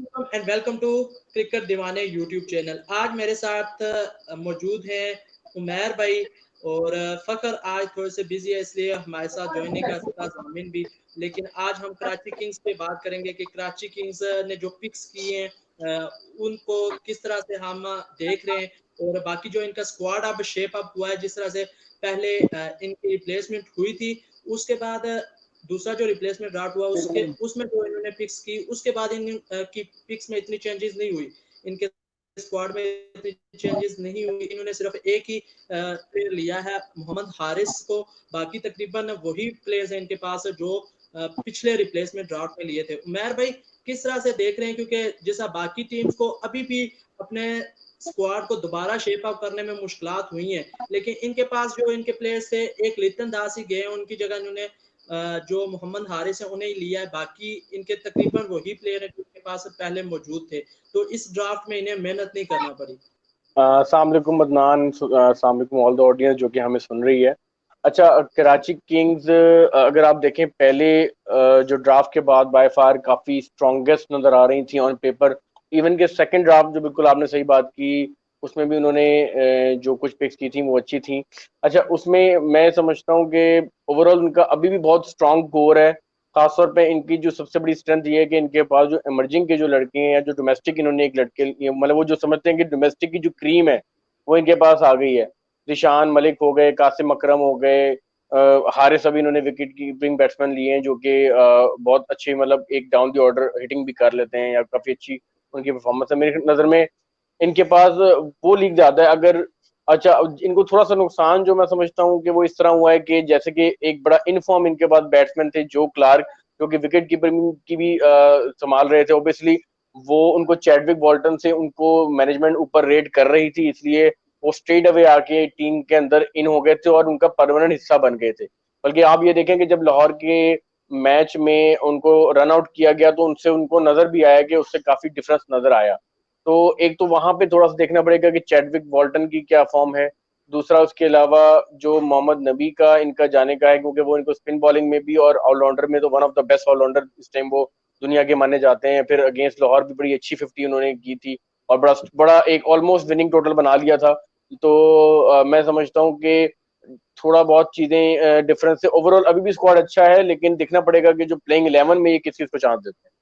And welcome to cricket दीवाने YouTube channel. आज मेरे साथ मौजूद हैं उमैर भाई और फकर आज थोड़े से बिजी है इसलिए हमारे साथ ज्वाइन नहीं कर सकता, जामिन भी। लेकिन आज हम कराची किंग्स पे बात करेंगे कि कराची किंग्स ने जो पिक्स किए हैं उनको किस तरह से हम देख रहे हैं और बाकी जो इनका स्क्वाड अब शेप अप हुआ है, जिस तरह से पहले इनकी रिप्लेसमेंट हुई थी, उसके बाद दूसरा जो रिप्लेसमेंट ड्राफ्ट हुआ उसमें जो इन्होंने पिक्स की, उसके बाद इन की पिक्स में इतनी चेंजेस नहीं हुई, इनके स्क्वाड में इतनी चेंजेस नहीं हुई। इन्होंने सिर्फ एक ही प्लेयर लिया है, मोहम्मद हारिस को। बाकी तकरीबन वही प्लेयर्स हैं इनके पास जो पिछले रिप्लेसमेंट ड्राफ्ट में लिए थे। उमैर भाई, किस तरह से देख रहे हैं, क्योंकि जैसा बाकी टीम्स को अभी भी अपने स्क्वाड को दोबारा शेप अप करने में मुश्किलात हुई हैं, लेकिन इनके पास जो इनके प्लेयर्स थे, एक लिटन दास ही गए, उनकी जगह इन्होंने जो मोहम्मद हारिस है उन्हें ही लिया है। बाकी इनके तकरीबन वही प्लेयर है जो इनके पास पहले मौजूद थे, तो इस ड्राफ्ट में इन्हें मेहनत नहीं करना पड़ी। अस्सलाम वालेकुम अदनान, अस्सलाम वालेकुम ऑल द ऑडियंस जो कि हमें सुन रही है। अच्छा, कराची किंग्स अगर आप देखें पहले जो ड्राफ्ट के बाद बाय फार काफ़ी स्ट्रॉन्गेस्ट नज़र आ रही थी ऑन पेपर। इवन के सेकंड ड्राफ्ट जो बिल्कुल आपने सही बात की, उसमें भी उन्होंने जो कुछ पिक्स की थी वो अच्छी थी। अच्छा, उसमें मैं समझता हूँ कि ओवरऑल उनका अभी भी बहुत स्ट्रॉन्ग कोर है। खासतौर पे इनकी जो सबसे बड़ी स्ट्रेंथ ये है कि इनके पास जो इमर्जिंग के जो लड़के हैं या जो डोमेस्टिक इन्होंने एक लड़के मतलब वो जो समझते हैं कि डोमेस्टिक की जो क्रीम है वो इनके पास आ गई है। जिशान मलिक हो गए, कासिम अकरम हो गए, हारिस अभी इन्होंने विकेट कीपिंग बैट्समैन लिए हैं जो कि बहुत अच्छी मतलब एक डाउन द ऑर्डर हिटिंग भी कर लेते हैं या काफी अच्छी उनकी परफॉर्मेंस है मेरी नजर में। इनके पास वो लीग ज्यादा है। अगर अच्छा, इनको थोड़ा सा नुकसान जो मैं समझता हूँ कि वो इस तरह हुआ है कि जैसे कि एक बड़ा इनफॉर्म इनके पास बैट्समैन थे जो क्लार्क, जो कि विकेट कीपर की भी संभाल रहे थे। ओबियसली वो उनको चैडविक बॉल्टन से उनको मैनेजमेंट ऊपर रेट कर रही थी, इसलिए वो स्ट्रेट अवे आके टीम के अंदर इन हो गए थे और उनका परमानेंट हिस्सा बन गए थे। बल्कि आप ये देखें कि जब लाहौर के मैच में उनको रन आउट किया गया तो उनसे उनको नजर भी आया कि उससे काफी डिफरेंस नजर आया। तो एक तो वहां पे थोड़ा सा देखना पड़ेगा कि चैडविक बॉल्टन की क्या फॉर्म है। दूसरा उसके अलावा जो मोहम्मद नबी का इनका जाने का है, क्योंकि वो इनको स्पिन बॉलिंग में भी और ऑलराउंडर में तो one of the best allrounder इस टाइम वो दुनिया के माने जाते हैं। फिर अगेंस्ट लाहौर भी बड़ी अच्छी 50 उन्होंने की थी और बड़ा बड़ा एक ऑलमोस्ट विनिंग टोटल बना लिया था। तो मैं समझता हूँ कि थोड़ा बहुत चीजें डिफरेंस है। ओवरऑल अभी भी स्क्वाड अच्छा है, लेकिन देखना पड़ेगा कि जो प्लेइंग 11 में ये किस चीज को चांस देते हैं।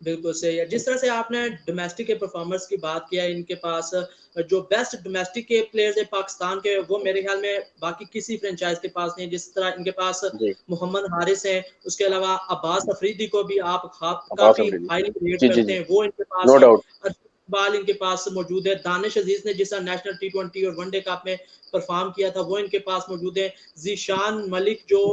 बिल्कुल सही है। जिस तरह से आपने डोमेस्टिक के परफॉर्मर्स की बात किया, इनके पास जो बेस्ट डोमेस्टिक के प्लेयर्स है पाकिस्तान के, वो मेरे ख्याल में बाकी किसी फ्रेंचाइज के पास नहीं। जिस तरह इनके पास जी, मोहम्मद हारिस है, उसके अलावा अब्बास अफरीदी को भी आप अब्बास काफी अफरीदी, हाईली रेट जी जी करते जी, हैं, वो इनके पास नो है। डाउट। इकबाल इनके पास मौजूद है। दानिश अजीज ने जिस नेशनल T20 और वनडे कप में परफॉर्म किया था, वो इनके पास मौजूद है। जीशान मलिक जो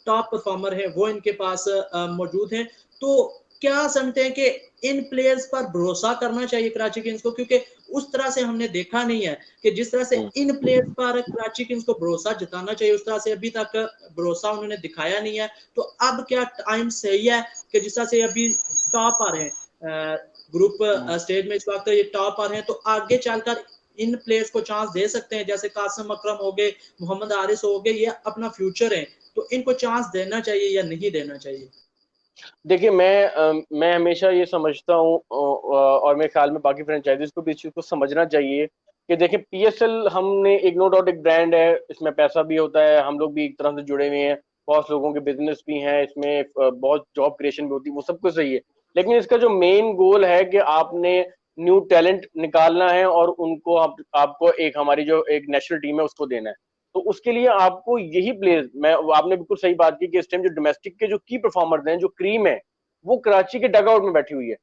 टॉप परफॉर्मर है, वो इनके पास मौजूद है। तो क्या समझते हैं कि इन प्लेयर्स पर भरोसा करना चाहिए कराची किंग्स को, क्योंकि उस तरह से हमने देखा नहीं है कि जिस तरह से इन प्लेयर्स पर कराची किंग्स को भरोसा जताना चाहिए, उस तरह से अभी तक भरोसा उन्होंने दिखाया नहीं है। तो अब क्या टाइम सही है कि जिस तरह से अभी टॉप आ रहे हैं ग्रुप स्टेज में, इस वक्त ये टॉप आ रहे हैं, तो आगे चलकर इन प्लेयर्स को चांस दे सकते हैं, जैसे कासिम अकरम हो गए, मोहम्मद आरिस हो गए, ये अपना फ्यूचर है, तो इनको चांस देना चाहिए या नहीं देना चाहिए? देखिए, मैं हमेशा ये समझता हूँ और मेरे ख्याल में बाकी फ्रेंचाइजीज को भी इस चीज़ को समझना चाहिए कि देखिए पीएसएल हमने एक नो डाउट एक ब्रांड है, इसमें पैसा भी होता है, हम लोग भी एक तरह से जुड़े हुए हैं, बहुत लोगों के बिजनेस भी हैं इसमें, बहुत जॉब क्रिएशन भी होती है, वो सब कुछ सही है। लेकिन इसका जो मेन गोल है कि आपने न्यू टैलेंट निकालना है और उनको आपको एक हमारी जो एक नेशनल टीम है उसको देना है। तो उसके लिए आपको यही प्लेयर, मैं आपने बिल्कुल सही बात की कि इस टाइम जो डोमेस्टिक के जो की परफॉर्मर्स हैं, जो क्रीम है, वो कराची के डगआउट में बैठी हुई है।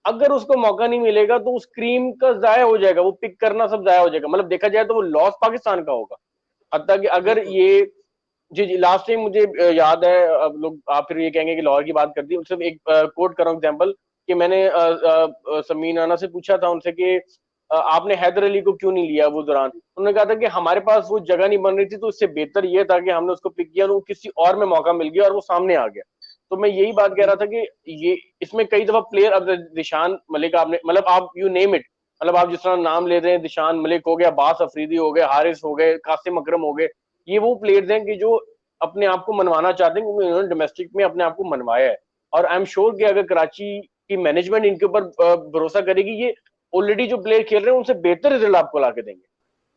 अगर उसको मौका नहीं मिलेगा तो उस क्रीम का जाया हो जाएगा, वो पिक करना सब जाया हो जाएगा। मतलब देखा जाए तो वो लॉस पाकिस्तान का होगा। हत्ता कि अगर बिल्कुल। ये, जी जी, लास्ट टाइम मुझे याद है, अब लोग आप फिर ये कहेंगे कि लाहौर की बात कर दी, सिर्फ एक कोट करो एग्जांपल कि मैंने समीन आना से पूछा था उनसे कि आपने हैदर अली को क्यों नहीं लिया वो दौरान। उन्होंने कहा था कि हमारे पास वो जगह नहीं बन रही थी, तो इससे बेहतर ये था कि हमने उसको पिक किया, वो किसी और में मौका मिल गया और वो सामने आ गया। तो मैं यही बात कह रहा था कि ये इसमें कई दफा प्लेयर, अब दिशान मलिक आपने मतलब आप यू नेम इट, मतलब आप जिस तरह नाम ले रहे हैं, दिशान मलिक हो गया, अब्बास अफरीदी हो गए, हारिस हो गए, कासिम अकरम हो गए, ये वो प्लेयर्स हैं कि जो अपने आप को मनवाना चाहते हैं, क्योंकि उन्होंने डोमेस्टिक में अपने आप को मनवाया है। और आई एम श्योर कि अगर कराची कि मैनेजमेंट इनके ऊपर भरोसा करेगी, ये ऑलरेडी जो प्लेयर खेल रहे हैं उनसे बेहतर रिजल्ट आपको ला के देंगे।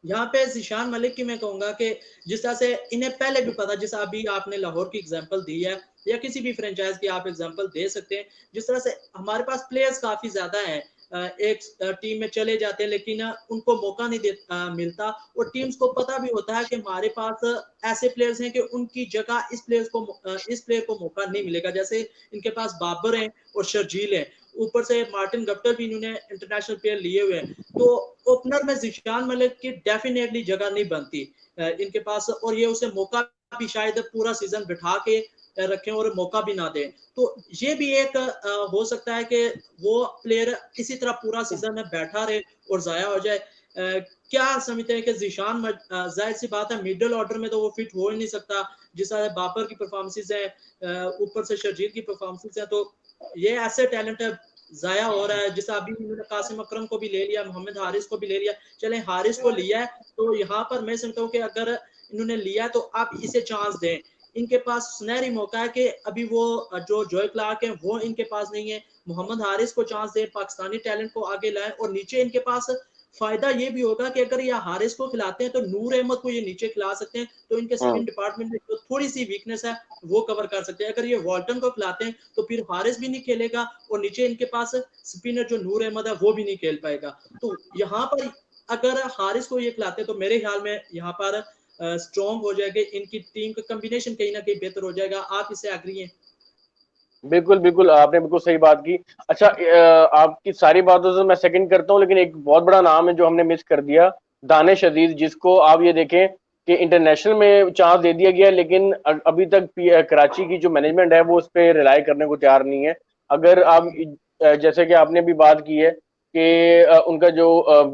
यहाँ पे जिशान मलिक की मैं कहूंगा कि जिस तरह से इन्हें पहले भी पता, जैसा अभी आपने लाहौर की एग्जांपल दी है या किसी भी फ्रेंचाइज की आप एग्जांपल दे सकते हैं, जिस तरह से हमारे पास प्लेयर्स काफी ज्यादा हैं, एक टीम में चले जाते हैं लेकिन उनको मौका नहीं मिलता, और टीम्स को पता भी होता है कि हमारे पास ऐसे प्लेयर्स हैं कि उनकी जगह इस प्लेयर को मौका नहीं मिलेगा। जैसे इनके पास बाबर हैं और शर्जील हैं, ऊपर से मार्टिन गप्टिल भी इन्होंने इंटरनेशनल प्लेयर लिए हुए हैं, तो ओपनर में जिशान मलिक की डेफिनेटली जगह नहीं बनती इनके पास, और ये उसे मौका भी शायद पूरा सीजन बिठा के रखें और मौका भी ना दें। तो ये भी एक हो सकता है कि वो प्लेयर इसी तरह पूरा सीजन में बैठा रहे और जाया हो जाए। क्या समझते हैं कि जिशान, जाहिर सी बात है मिडिल ऑर्डर में तो वो फिट हो ही नहीं सकता, जिस तरह बाबर की परफॉर्मेंसेज है, ऊपर से शर्जील की परफॉर्मेंसेज है, तो ये ऐसे टैलेंट है जाया हो रहा है। जैसे अभी इन्होंने कासिम अकरम को भी ले लिया, मोहम्मद हारिस को भी ले लिया, चले हारिस को लिया है तो यहाँ पर मैं समझता हूँ कि अगर इन्होंने लिया तो आप इसे चांस दें। इनके पास सुनहरी मौका है कि अभी वो जो जॉय क्लार्क है वो इनके पास नहीं है, मोहम्मद हारिस को चांस दें, पाकिस्तानी टैलेंट को आगे लाएं, और नीचे इनके पास फायदा ये भी होगा कि अगर ये हारिस को खिलाते हैं तो नूर अहमद को ये नीचे खिला सकते हैं, तो इनके स्पिन डिपार्टमेंट में जो थोड़ी सी वीकनेस है वो कवर कर सकते हैं। अगर ये वॉल्टन को खिलाते हैं तो फिर हारिस भी नहीं खेलेगा, और नीचे इनके पास स्पिनर जो नूर अहमद है वो भी नहीं खेल पाएगा। तो यहाँ पर अगर हारिस को ये खिलाते हैं तो मेरे ख्याल में यहाँ पर स्ट्रॉन्ग हो जाएगी इनकी टीम का कॉम्बिनेशन, कहीं ना कहीं बेहतर हो जाएगा। आप इससे एग्री हैं? बिल्कुल बिल्कुल, आपने बिल्कुल सही बात की। अच्छा, आपकी सारी बातों से मैं सेकंड करता हूँ, लेकिन एक बहुत बड़ा नाम है जो हमने मिस कर दिया, दानिश अजीज, जिसको आप ये देखें कि इंटरनेशनल में चांस दे दिया गया, लेकिन अभी तक कराची की जो मैनेजमेंट है वो उस पर रिलाई करने को तैयार नहीं है। अगर आप जैसे कि आपने भी बात की है कि उनका जो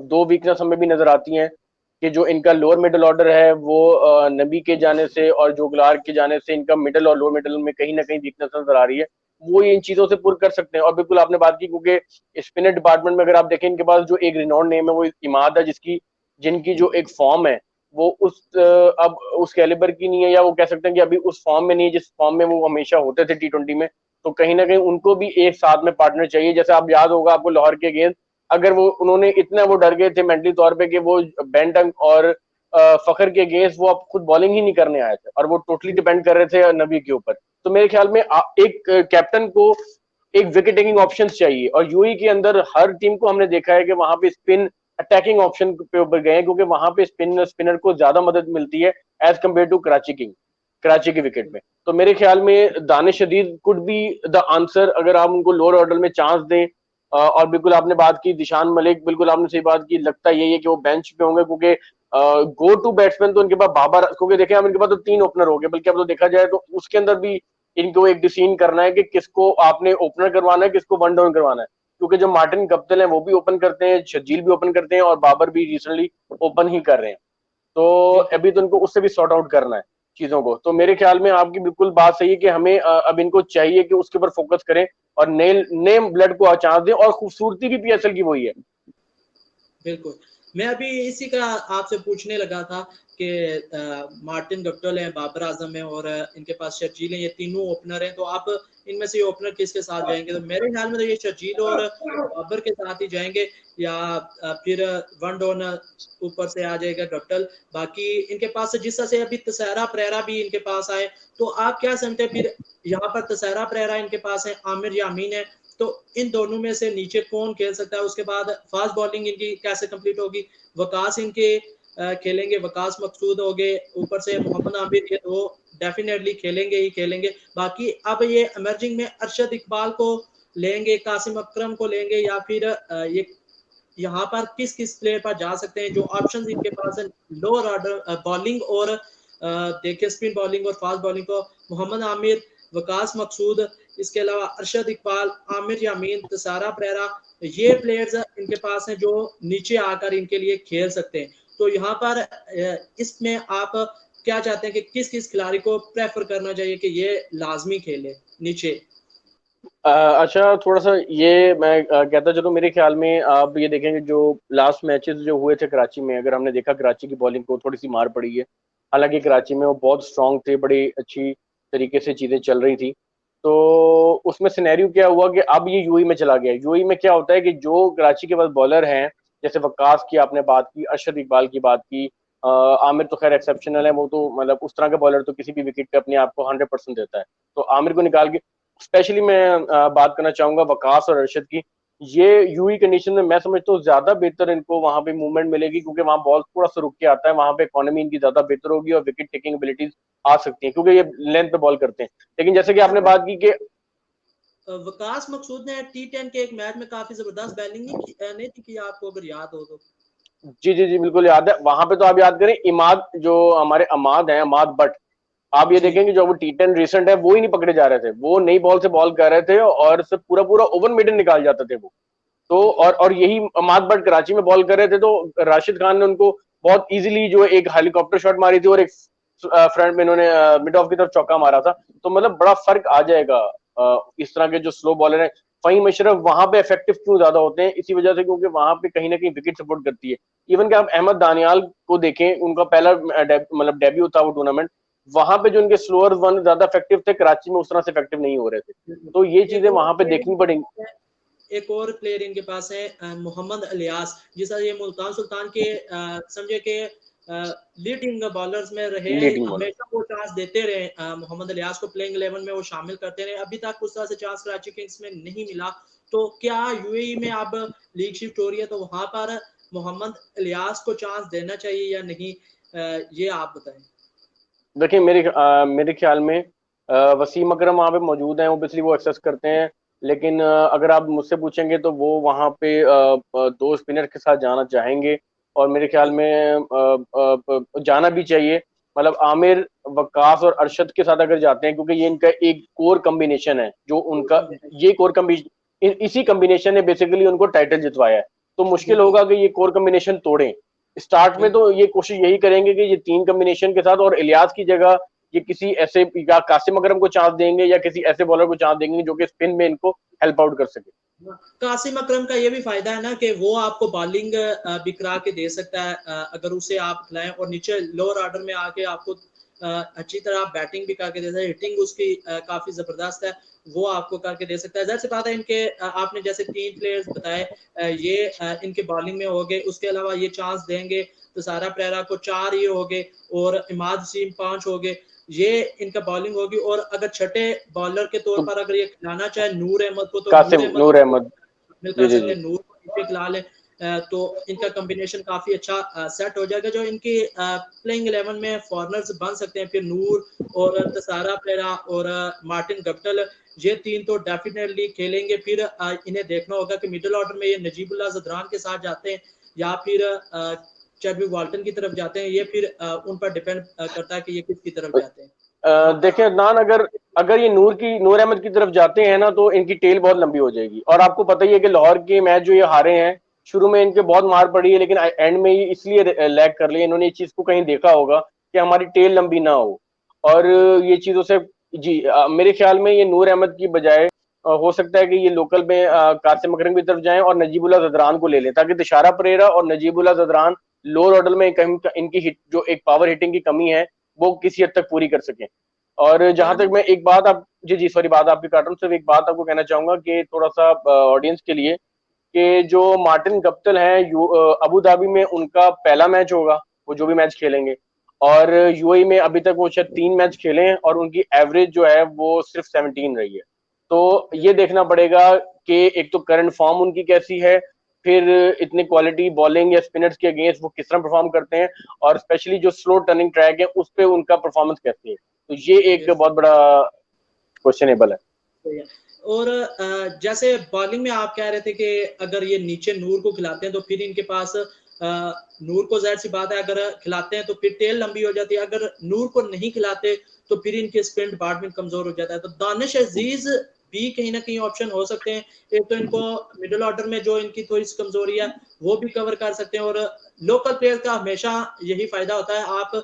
दो वीकनेस हमें भी नजर आती हैं कि जो इनका लोअर मिडिल ऑर्डर है वो नबी के जाने से और जोगलार के जाने से इनका मिडिल और लोअर मिडिल में कहीं ना कहीं वीकनेस नजर आ रही है, वो इन चीजों से पूर्ण कर सकते हैं। और बिल्कुल आपने बात की, क्योंकि स्पिनर डिपार्टमेंट में अगर आप देखें इनके पास जो एक रिनोन नेम है वो इमाद है, जिनकी जो एक फॉर्म है वो अब उस कैलिबर की नहीं है, या वो कह सकते हैं कि अभी उस फॉर्म में नहीं है जिस फॉर्म में वो हमेशा होते थे T20 में। तो कहीं ना कहीं उनको भी एक साथ में पार्टनर चाहिए। जैसे आप याद होगा आपको लाहौर के अगेंस्ट, अगर वो उन्होंने इतना वो डर गए थे मेंटली तौर पे कि वो बेंटन और फखर के अगेंस्ट वो अब खुद बॉलिंग ही नहीं करने आए थे और वो टोटली डिपेंड कर रहे थे नबी के ऊपर। तो मेरे ख्याल में एक कैप्टन को एक विकेट टेकिंग ऑप्शन चाहिए, और यूएई के अंदर हर टीम को हमने देखा है कि वहां पे स्पिन अटैकिंग ऑप्शन पे ऊपर गए हैं, क्योंकि वहां पे स्पिनर को ज्यादा मदद मिलती है एज कम्पेयर टू कराची की विकेट में। तो मेरे ख्याल में Danish Adeed could be the answer अगर आप उनको लोअर ऑर्डर में चांस दें। और बिल्कुल आपने बात की जिशान मलिक, बिल्कुल आपने सही बात की, लगता यही है कि वो बेंच पे होंगे, क्योंकि गो टू बैट्समैन तो उनके पास बाबर, क्योंकि देखें अब इनके पास तो 3 ओपनर हो गए, बल्कि अब तो देखा जाए तो उसके अंदर भी इनको एक डिसीजन करना है कि किसको आपने ओपनर करवाना है, किसको वन डाउन करवाना है। क्योंकि जो मार्टिन गप्टिल है वो भी ओपन करते हैं, शर्जील भी ओपन करते हैं, और बाबर भी रिसेंटली ओपन ही कर रहे हैं। तो अभी तो उनको उससे भी सॉर्ट आउट करना है चीजों को। तो मेरे ख्याल में आपकी बिल्कुल बात सही है कि हमें अब इनको चाहिए कि उसके ऊपर फोकस करें और नए ब्लड को चांस दें, और खूबसूरती भी पीएसएल की वही है। बिल्कुल, मैं अभी इसी का आपसे पूछने लगा था कि मार्टिन गप्टिल है, बाबर आजम है और इनके पास शर्जील है, ये तीनों ओपनर हैं, तो आप इनमें से ओपनर किसके साथ जाएंगे? तो मेरे ख्याल में तो ये शर्जील और बाबर के साथ ही जाएंगे, या फिर वन डाउन ऊपर से आ जाएगा गप्टिल। बाकी इनके पास जिस तरह से अभी तसैरा परेरा भी इनके पास आए, तो आप क्या समझते हैं फिर यहाँ पर तसैरा परेरा इनके पास है, आमिर यामीन है, तो इन दोनों में से नीचे कौन खेल सकता है? उसके बाद फास्ट बॉलिंग इनकी कैसे कंप्लीट होगी? वकास इनके खेलेंगे, वकास मकसूद हो गए, ऊपर से मोहम्मद आमिर, ये दो डेफिनेटली खेलेंगे ही खेलेंगे। बाकी अब ये इमर्जिंग में अरशद इकबाल को लेंगे, कासिम अकरम को लेंगे, या फिर ये यहाँ पर किस किस प्लेयर पर जा सकते हैं जो ऑप्शन इनके पास है लोअर ऑर्डर बॉलिंग और देखिए स्पिन बॉलिंग और फास्ट बॉलिंग को? मोहम्मद आमिर, वकास मकसूद, इसके अलावा अरशद इकबाल, आमिर यामीन, तसारा परेरा, ये प्लेयर्स इनके पास हैं जो नीचे आकर इनके लिए खेल सकते हैं। तो यहाँ पर इसमें आप क्या चाहते हैं कि किस किस खिलाड़ी को प्रेफर करना चाहिए कि ये लाजमी खेले नीचे? अच्छा, थोड़ा सा ये मैं कहता चलूं, मेरे ख्याल में आप ये देखेंगे जो लास्ट मैचेस जो हुए थे कराची में, अगर हमने देखा कराची की बॉलिंग को थोड़ी सी मार पड़ी है। हालांकि कराची में वो बहुत स्ट्रांग थे, बड़ी अच्छी तरीके से चीज़ें चल रही थी। तो उसमें सिनेरियो क्या हुआ कि अब ये यूएई में चला गया। यूएई में क्या होता है कि जो कराची के पास बॉलर हैं, जैसे वक्कास की आपने बात की, अरशद इकबाल की बात की, आमिर तो खैर एक्सेप्शनल है, वो तो मतलब उस तरह का बॉलर तो किसी भी विकेट पे अपने आप को 100% देता है। तो आमिर को निकाल के स्पेशली मैं बात करना चाहूंगा वकास और अरशद की। ये यूई कंडीशन में मैं समझता हूँ ज्यादा बेहतर इनको वहां पे मूवमेंट मिलेगी, क्योंकि वहां बॉल थोड़ा सा रुक के आता है, वहां पे इकोनॉमी इनकी ज्यादा बेहतर होगी और विकेट टेकिंग एबिलिटीज आ सकती हैं, क्योंकि ये लेंथ पे बॉल करते हैं। लेकिन जैसे कि आपने बात की कि वकास मकसूद ने T10 के एक मैच में काफी जबरदस्त बैटिंग नहीं की, आपको अगर याद हो तो। जी जी जी बिल्कुल याद है। वहां पे तो आप याद करें, इमाद जो हमारे अमाद हैं, अमाद बट, आप ये जी देखेंगे जो वो T10 रिसेंट है वो ही नहीं पकड़े जा रहे थे, वो नई बॉल से बॉल कर रहे थे और सब पूरा पूरा ओवन मिडन निकाल जाते थे वो। तो बिल्कुल। और यही अमाद बट कराची में बॉल कर रहे थे, तो राशिद खान ने उनको बहुत इजीली जो एक हेलीकॉप्टर शॉट मारी थी और एक फ्रंट में इन्होंने मिड ऑफ की तरफ चौका मारा था। तो मतलब बड़ा फर्क आ जाएगा इस तरह के जो स्लो बॉलर है। फ़हीम अशरफ वहां पे इफेक्टिव क्यों ज्यादा होते हैं, इसी वजह से क्योंकि वहां पे कहीं ना कहीं विकेट सपोर्ट करती है। इवन कि आप अहमद दानियाल को देखें, उनका पहला मतलब डेब्यू था वो टूर्नामेंट, वहां पे जो उनके स्लोअर वन ज्यादा इफेक्टिव थे, कराची में उस तरह से इफेक्टिव नहीं हो रहे थे। तो ये चीजें एक और वहां पे प्लेयर देखनी इनके पड़ेंगी। पास है, एक और प्लेयर इनके पास है मोहम्मद इलियास, जिस ये मुल्तान सुल्तान के समझे कि लीडिंग बॉलर्स में रहे हैं, लीडिंग बॉलर। हमेशा वो चांस देते रहे मोहम्मद इलियास को, प्लेइंग 11 में वो शामिल करते रहे, अभी तक उस तरह से चांस कराची किंग्स में नहीं मिला। तो क्या यूएई में अब लीग शिफ्ट हो रही है तो वहां पर मोहम्मद इलियास को चांस देना चाहिए या नहीं, ये आप बताएं। देखिए मेरे ख्याल में वसीम अकरम वहाँ पे मौजूद हैं, ओबियसली वो एक्सेस करते हैं। लेकिन अगर आप मुझसे पूछेंगे तो वो वहाँ पे दो स्पिनर के साथ जाना चाहेंगे, और मेरे ख्याल में जाना भी चाहिए। मतलब आमिर, वक्कास और अरशद के साथ अगर जाते हैं, क्योंकि ये इनका एक कोर कम्बिनेशन है जो उनका, ये कोर कम्बिनेशन, इसी कम्बिनेशन ने बेसिकली उनको टाइटल जितवाया है। तो मुश्किल बिल्कुल होगा कि ये कोर कम्बिनेशन तोड़ें। स्टार्ट में तो बिल्कुल। ये कोशिश यही करेंगे कि ये तीन कम्बिनेशन के साथ, और इलियास की जगह ये किसी ऐसे, या कासिम अकरम को चांस देंगे या किसी ऐसे बॉलर को चांस देंगे जो कि स्पिन में इनको हेल्प आउट कर सके। कासिम अकरम का ये भी फायदा है ना कि वो आपको बॉलिंग भी करा के दे सकता है, अगर उसे आप खिलाएं, और नीचे लोअर ऑर्डर में आके आपको अच्छी तरह बैटिंग भी करके दे सकता है, हिटिंग उसकी काफी जबरदस्त है, वो आपको करके दे सकता है। जाहिर सी बात है इनके आपने जैसे तीन प्लेयर्स बताए, ये इनके बॉलिंग में हो गए, उसके अलावा ये चांस देंगे तो सारा प्रेरा को 4 ये हो गए, और इमाद वसीम 5 हो गए, ये इनका बॉलिंग होगी। और अगर छठे बॉलर के तौर तो पर अगर ये खिलाना चाहे नूर अहमद को, तो नूर कासिम, अहमद नूर को अहमद। शामिल कर जी जी सकते जी। हैं, नूर को नीचे खिला ले, तो इनका कॉम्बिनेशन काफी अच्छा सेट हो जाएगा, जो इनकी प्लेइंग 11 में फॉरनर्स बन सकते हैं। फिर नूर और तसारा पेरा और मार्टिन गप्टल, ये तीन तो डेफिनेटली खेलेंगे। फिर इन्हें देखना होगा कि मिडिल ऑर्डर में ये नजीबुल्लाह जदरान के साथ जाते हैं या फिर चैडविक वाल्टन की तरफ जाते हैं, ये फिर उन पर डिपेंड करता है कि ये किसकी तरफ जाते हैं। देखें अदनान, अगर अगर ये नूर अहमद की तरफ जाते हैं ना, तो इनकी टेल बहुत लंबी हो जाएगी। और आपको पता ही है कि लाहौर के मैच जो ये हारे हैं, शुरू में इनके बहुत मार पड़ी है, लेकिन एंड में ये इसलिए लैग कर लिया, इन्होंने इस चीज को कहीं देखा होगा कि हमारी टेल लंबी ना हो। और ये चीजों से, जी मेरे ख्याल में ये नूर अहमद की बजाय हो सकता है कि ये लोकल में कासिम अकरम की तरफ जाएं और नजीबुल्लाह जदरान को ले लें, ताकि तिशारा परेरा और नजीबुल्लाह जदरान लोअर ऑर्डर में इनकी हिट, जो एक पावर हिटिंग की कमी है, वो किसी हद तक पूरी कर सकें। और जहां तक मैं एक बात, आप जी जी सॉरी बात आपकी काट रहा हूँ, सिर्फ एक बात आपको कहना चाहूंगा कि थोड़ा सा ऑडियंस के लिए, कि जो मार्टिन गप्टिल हैं अबू धाबी में उनका पहला मैच होगा, वो जो भी मैच खेलेंगे। और यूएई में अभी तक वो शायद 3 मैच खेले हैं और उनकी एवरेज जो है वो सिर्फ 17 रही है। तो ये देखना पड़ेगा कि एक तो करंट फॉर्म उनकी कैसी है, फिर इतने क्वालिटी बॉलिंग या स्पिनर्स के अगेंस्ट वो किस तरह परफॉर्म करते हैं, और स्पेशली जो स्लो टर्निंग ट्रैक है उस पर उनका परफॉर्मेंस कैसी है। तो ये एक बहुत बड़ा क्वेश्चनेबल है। सही है। और जैसे बॉलिंग में आप कह रहे थे कि अगर ये नीचे नूर को खिलाते हैं तो फिर इनके पास नूर को, जाहिर सी बात है अगर खिलाते हैं तो फिर टेल लंबी हो जाती है, अगर नूर को नहीं खिलाते तो फिर इनके स्पिन डिपार्टमेंट कमजोर हो जाता है। तो दानिश अजीज भी कहीं ना कहीं ऑप्शन हो सकते हैं, एक तो इनको मिडिल ऑर्डर में जो इनकी थोड़ी सी कमजोरी है वो भी कवर कर सकते हैं। और लोकल प्लेयर का हमेशा यही फायदा होता है, आप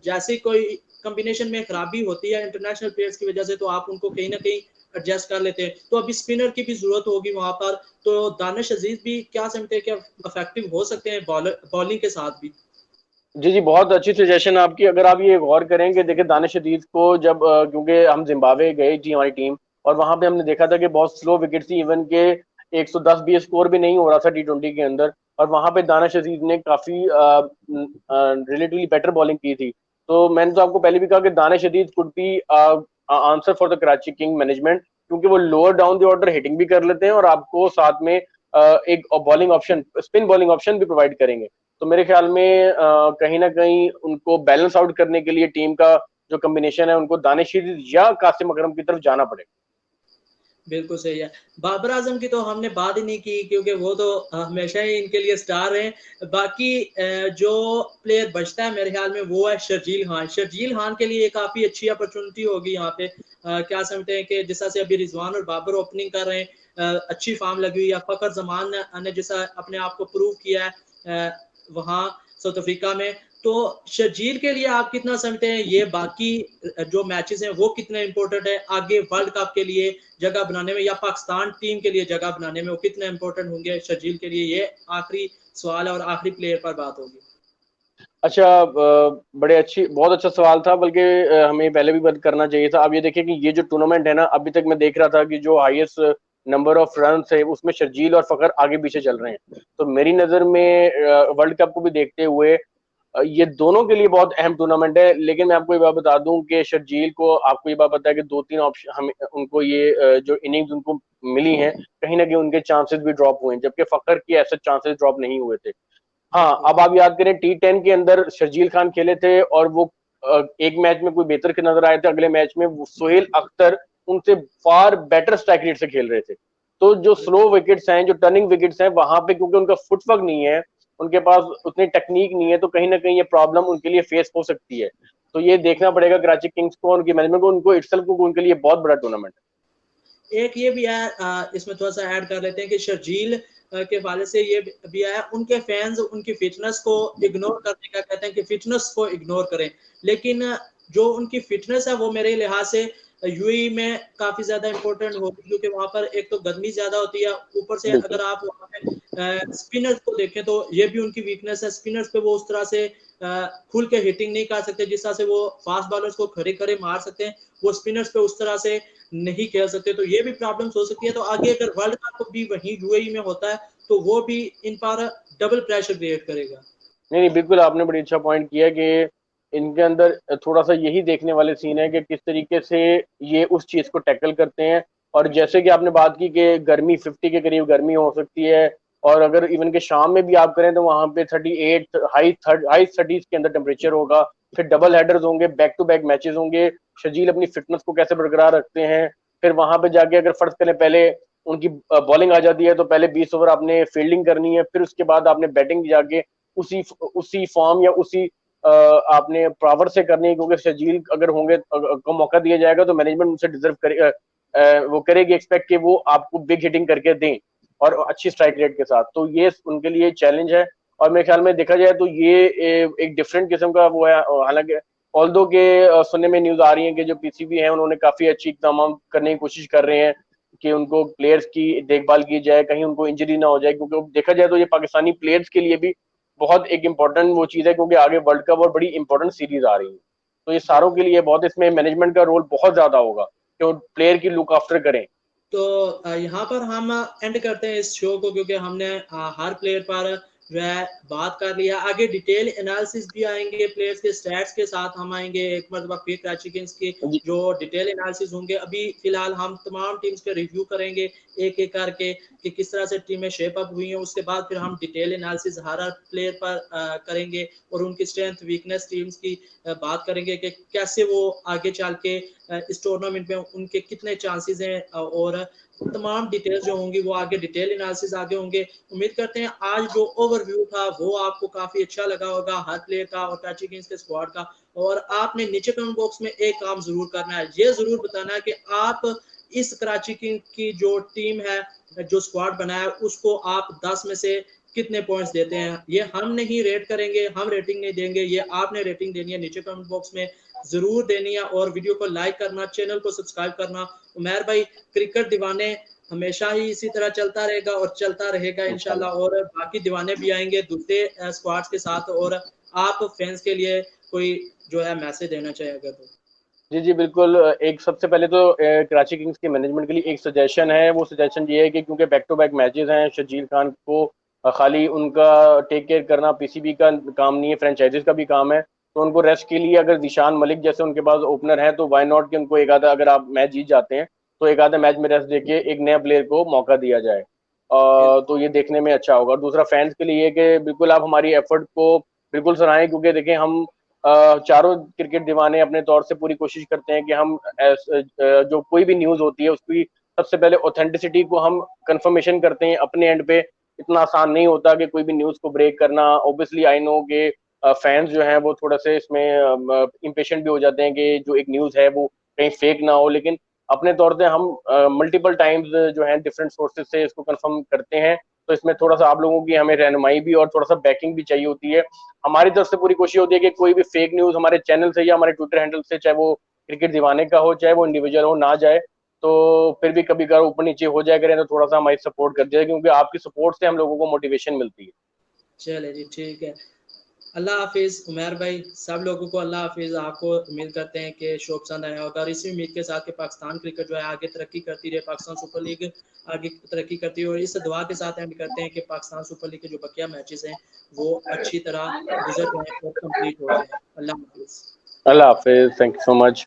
जैसे कोई कॉम्बिनेशन में खराबी होती है इंटरनेशनल प्लेयर्स की वजह से, तो आप उनको कहीं ना कहीं एडजस्ट कर लेते हैं। तो अभी स्पिनर की भी जरूरत होगी वहां पर, तो दानिश अजीज भी क्या समझते हैं कि इफेक्टिव हो सकते हैं बॉलिंग के साथ भी। जी जी बहुत अच्छी सजेशन आपकी। अगर आप ये गौर करेंगे, देखिए दानिश अजीज को जब क्योंकि हम जिम्बाब्वे गई थी हमारी टीम, और वहां पे हमने देखा था कि बहुत स्लो विकेट थी, इवन के 110 भी स्कोर भी नहीं हो रहा था T20 के अंदर, और वहां पे दानिश अजीज ने काफी रिलेटिवली बेटर बॉलिंग की थी। तो मैंने तो आपको पहले भी कहा कि Danish Aziz could be answer for the Karachi king management, क्योंकि वो lower down the order hitting भी कर लेते हैं और आपको साथ में एक bowling option, spin bowling option भी प्रोवाइड करेंगे। तो मेरे ख्याल में कहीं ना कहीं उनको बैलेंस आउट करने के लिए टीम का जो कॉम्बिनेशन है, उनको दानिश अजीज या कासिम अकरम की तरफ जाना पड़ेगा। बिल्कुल सही है। बाबर आजम की तो हमने बात ही नहीं की, क्योंकि वो तो हमेशा ही इनके लिए स्टार हैं। बाकी जो प्लेयर बचता है मेरे ख्याल में वो है शर्जील खान। शर्जील खान के लिए काफी अच्छी अपॉर्चुनिटी होगी यहाँ पे। क्या समझते हैं कि जिस तरह से अभी रिजवान और बाबर ओपनिंग कर रहे हैं, अच्छी फॉर्म लगी हुई है। फखर जमान ने जैसा अपने आप को प्रूव किया है वहाँ साउथ अफ्रीका में, तो शर्जील के लिए आप कितना समझते हैं ये बाकी जो मैचेस हैं वो कितने इंपॉर्टेंट है आगे वर्ल्ड कप के लिए जगह बनाने में, या पाकिस्तान टीम के लिए जगह बनाने में वो कितने इंपॉर्टेंट होंगे शर्जील के लिए? ये आखिरी सवाल है और आखिरी प्लेयर पर बात होगी। अच्छा, बड़े अच्छी, बहुत अच्छा सवाल था, बल्कि हमें पहले भी बात करना चाहिए था। अब ये देखिए कि ये जो टूर्नामेंट है ना, अभी तक मैं देख रहा था कि जो हाईएस्ट नंबर ऑफ रन है उसमें शर्जील और फखर आगे पीछे चल रहे हैं। तो मेरी नजर में वर्ल्ड कप को भी देखते हुए ये दोनों के लिए बहुत अहम टूर्नामेंट है। लेकिन मैं आपको ये बात बता दूं कि शर्जील को, आपको ये बात पता है कि 2-3 ऑप्शन हम उनको ये जो इनिंग्स उनको मिली हैं, कहीं ना कहीं उनके चांसेस भी ड्रॉप हुए हैं, जबकि फखर के ऐसे चांसेस ड्रॉप नहीं हुए थे। हाँ, बिल्कुल अब आप याद करें T10 के अंदर शर्जील खान खेले थे और वो एक मैच में कोई बेहतर के नजर आए थे, अगले मैच में सोहेल अख्तर उनसे फार बेटर स्ट्राइक रेट से खेल रहे थे। तो जो स्लो विकेट्स हैं, जो टर्निंग विकेट्स हैं, वहां पे क्योंकि उनका फुटवर्क नहीं है, उनके पास उतनी टेक्निक नहीं है, तो कहीं ना कहीं ये प्रॉब्लम उनके लिए फेस हो सकती है। तो ये देखना पड़ेगा कराची किंग्स को, उनकी मैनेजमेंट को, उनको इटसेल्फ को, उनके लिए बहुत बड़ा टूर्नामेंट है। एक ये भी है, इसमें थोड़ा सा ऐड कर लेते हैं कि शर्जील के वाले से ये भी आया, उनके फैंस उनकी फिटनेस को इग्नोर करने का कहते हैं कि फिटनेस को इग्नोर करें, लेकिन जो उनकी फिटनेस है वो मेरे लिहाज से यूएई में काफी ज्यादा इंपॉर्टेंट होगी, क्योंकि वहां पर एक तो गर्मी ज्यादा होती है, ऊपर से बिल्कुल अगर आप वहां पे स्पिनर्स को देखें तो ये भी उनकी वीकनेस है। स्पिनर्स पे वो उस तरह से खुल के हिटिंग नहीं कर सकते जिस तरह से वो फास्ट बॉलर्स को खड़े खड़े मार सकते हैं, वो स्पिनर्स पे उस तरह से नहीं खेल सकते। तो ये भी प्रॉब्लम्स हो सकती है। तो आगे अगर वर्ल्ड कप भी वहीं यूएई में होता है तो वो भी इन पर डबल प्रेशर क्रिएट करेगा। नहीं नहीं, बिल्कुल आपने बड़ी अच्छा पॉइंट किया कि इनके अंदर थोड़ा सा यही देखने वाले सीन है कि किस तरीके से ये उस चीज को टैकल करते हैं। और जैसे कि आपने बात की कि गर्मी 50 के करीब गर्मी हो सकती है, और अगर इवन के शाम में भी आप करें तो वहां पे 38 हाई 30s के अंदर टेम्परेचर होगा। फिर डबल हेडर्स होंगे, बैक टू बैक मैचेस होंगे। शजील अपनी फिटनेस को कैसे बरकरार रखते हैं, फिर वहां पे जाके अगर फर्ज करें पहले उनकी बॉलिंग आ जाती है तो पहले 20 ओवर आपने फील्डिंग करनी है, फिर उसके बाद आपने बैटिंग जाके उसी उसी फॉर्म या उसी आपने पावर से करनी है, क्योंकि शजील अगर होंगे को मौका दिया जाएगा तो मैनेजमेंट उनसे डिजर्व करे, वो करेगी एक्सपेक्ट कि वो आपको बिग हिटिंग करके दें और अच्छी स्ट्राइक रेट के साथ। तो ये उनके लिए चैलेंज है। और मेरे ख्याल में देखा जाए तो ये एक डिफरेंट किस्म का वो है। हालांकि ऑल्दो के सुनने में न्यूज आ रही है कि जो पीसीबी है उन्होंने काफी अच्छी इकदाम करने की कोशिश कर रहे हैं कि उनको प्लेयर्स की देखभाल की जाए, कहीं उनको इंजरी ना हो जाए, क्योंकि देखा जाए तो ये पाकिस्तानी प्लेयर्स के लिए भी बहुत एक इंपॉर्टेंट वो चीज है, क्योंकि आगे वर्ल्ड कप और बड़ी इंपॉर्टेंट सीरीज आ रही है। तो ये सारों के लिए बहुत, इसमें मैनेजमेंट का रोल बहुत ज्यादा होगा कि वो प्लेयर की लुक आफ्टर करें। तो यहाँ पर हम एंड करते हैं इस शो को, क्योंकि हमने हर प्लेयर पर जो है बात कर लिया। आगे डिटेल एनालिसिस भी आएंगे, प्लेयर्स के स्टैट्स के साथ हम आएंगे एक मरतबा फिर कराची किंग्स की जी जो डिटेल एनालिसिस होंगे। अभी फिलहाल हम तमाम टीम्स के रिव्यू करेंगे एक एक करके कि किस तरह से टीमें शेप अप हुई हैं। उसके बाद फिर हम डिटेल एनालिसिस हर प्लेयर पर करेंगे और उनकी स्ट्रेंथ वीकनेस टीम्स की बात करेंगे कि कैसे वो आगे चल के इस टूर्नामेंट में उनके कितने चांसेस हैं, और तमाम डिटेल्स जो होंगी वो आगे डिटेल एनालिसिस आगे होंगे। उम्मीद करते हैं आज जो ओवरव्यू था वो आपको काफी अच्छा लगा होगा हर प्लेयर का और कराची किंग्स के स्क्वाड का। और आपने नीचे कमेंट बॉक्स में एक काम जरूर करना है, ये जरूर बताना है कि आप इस कराची किंग्स की जो टीम है, जो स्क्वाड बनाया है, उसको आप 10 में से कितने पॉइंट्स देते हैं। ये हम नहीं रेट करेंगे, हम रेटिंग नहीं देंगे, ये आपने रेटिंग देनी है, नीचे कमेंट बॉक्स में जरूर देनी है। और वीडियो को लाइक करना, चैनल को सब्सक्राइब करना। उमैर भाई, क्रिकेट दीवाने हमेशा ही इसी तरह चलता रहेगा और चलता रहेगा इंशाल्लाह। इंशाल्लाह, और बाकी दीवाने भी आएंगे दूसरे स्क्वाड्स के साथ। और आप फैंस के लिए कोई जो है मैसेज देना चाहे अगर तो। जी जी बिल्कुल। एक सबसे पहले तो कराची किंग्स के मैनेजमेंट के लिए एक सजेशन है, वो सजेशन ये है कि क्योंकि बैक टू बैक मैचेस हैं, शर्जील खान को खाली उनका टेक केयर करना पीसीबी का काम नहीं है, फ्रेंचाइजीज का भी काम है। तो उनको रेस्ट के लिए अगर जिशान मलिक जैसे उनके पास ओपनर है तो वाई नॉट कि उनको एक आधा, अगर आप मैच जीत जाते हैं तो एक आधा मैच में रेस्ट देके एक नया प्लेयर को मौका दिया जाए। तो ये देखने में अच्छा होगा। दूसरा फैंस के लिए ये कि बिल्कुल आप हमारी एफर्ट को बिल्कुल सराहें, क्योंकि देखें हम चारों क्रिकेट दीवाने अपने तौर से पूरी कोशिश करते हैं कि हम जो कोई भी न्यूज़ होती है उसकी सबसे पहले ऑथेंटिसिटी को हम कंफर्मेशन करते हैं अपने एंड पे। इतना आसान नहीं होता कि कोई भी न्यूज़ को ब्रेक करना। ऑब्वियसली आई नो कि फैंस जो हैं वो थोड़ा से इसमें इम्पेशेंट भी हो जाते हैं कि जो एक न्यूज़ है वो कहीं फेक ना हो, लेकिन अपने तौर पे हम मल्टीपल टाइम्स जो है डिफरेंट सोर्सेज से इसको कंफर्म करते हैं। तो इसमें थोड़ा सा आप लोगों की हमें रहनुमाई भी और थोड़ा सा बैकिंग भी चाहिए होती है। हमारी तरफ से पूरी कोशिश होती है कि कोई भी फेक न्यूज़ हमारे चैनल से या हमारे ट्विटर हैंडल से, चाहे वो क्रिकेट दीवाने का हो चाहे वो इंडिविजुअल हो, ना जाए। तो फिर भी कभी कभार ऊपर नीचे हो जाए करें तो थोड़ा सा हमारी सपोर्ट कर दिया, क्योंकि आपकी सपोर्ट से हम लोगों को मोटिवेशन मिलती है। चले जी, ठीक है। अल्लाह हाफिज़ उमर भाई, सब लोगों को अल्लाह हाफिज़। आपको उम्मीद करते हैं कि शो पसंद आया होगा, और इसी उम्मीद के साथ कि पाकिस्तान क्रिकेट जो है आगे तरक्की करती रहे, पाकिस्तान सुपर लीग आगे तरक्की करती है। और इस दुआ के साथ एंड करते हैं कि पाकिस्तान सुपर लीग के जो बकिया मैचेस हैं वो अच्छी तरह गुजर जाएँ और कंप्लीट हो जाएँ। अल्लाह हाफिज़। अल्लाह हाफिज, थैंक यू सो मच।